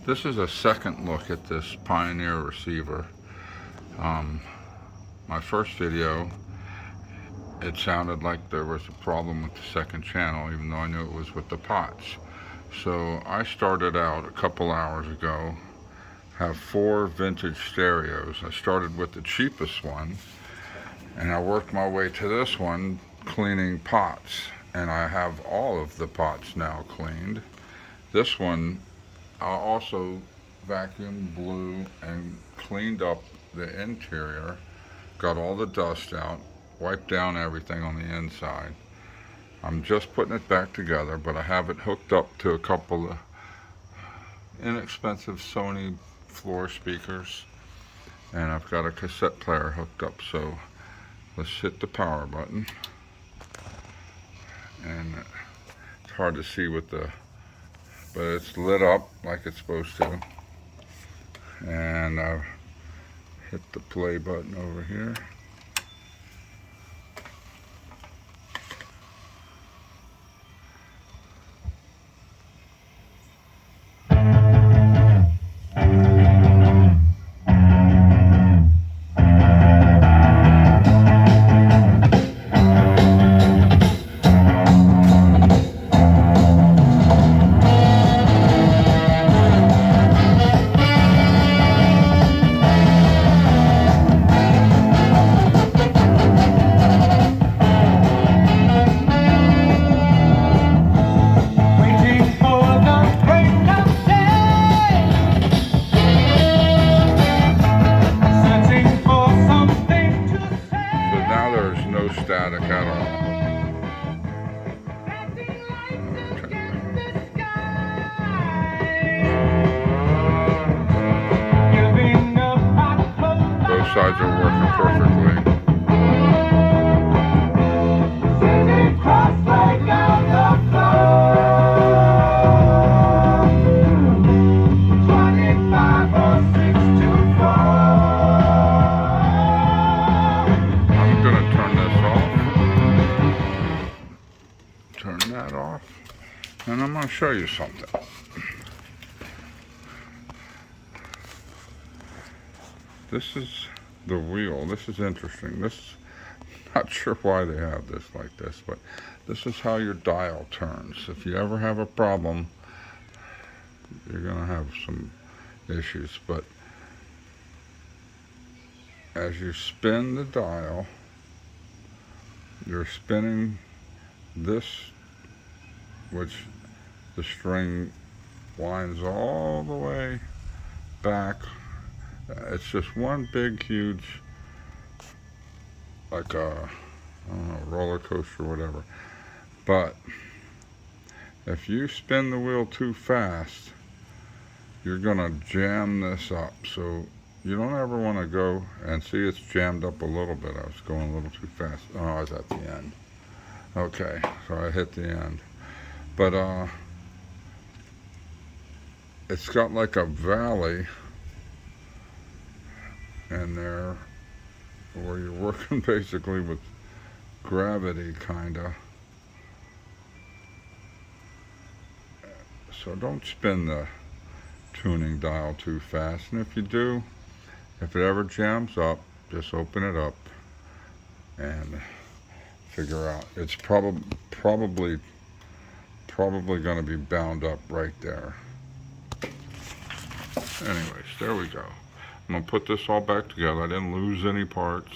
This is a second look at this Pioneer receiver. My first video, it sounded like there was a problem with the second channel, even though I knew it was with the pots. So I started out a couple hours ago, have 4 vintage stereos. I started with the cheapest one, and I worked my way to this one, cleaning pots. And I have all of the pots now cleaned. This one, I also vacuumed, blew, and cleaned up the interior, got all the dust out, wiped down everything on the inside. I'm just putting it back together, but I have it hooked up to a couple of inexpensive Sony floor speakers, and I've got a cassette player hooked up. So let's hit the power button. And it's hard to see with the, but it's lit up like it's supposed to. And I've hit the play button over here. No static at all. Both sides are working perfectly. Turn that off, and I'm going to show you something. This is the wheel. This is interesting. Not sure why they have this like this, but this is how your dial turns. If you ever have a problem, you're going to have some issues, but as you spin the dial, you're spinning this, which the string winds all the way back. It's just one big huge, like a, I don't know, roller coaster or whatever. But if you spin the wheel too fast, you're gonna jam this up. So you don't ever want to go and see it's jammed up a little bit. I was going a little too fast. Oh, I was at the end. Okay, so I hit the end. But it's got like a valley in there where you're working basically with gravity, kinda. So don't spin the tuning dial too fast. And if you do, if it ever jams up, just open it up and figure out. It's probably going to be bound up right there. Anyways, there we go. I'm going to put this all back together. I didn't lose any parts.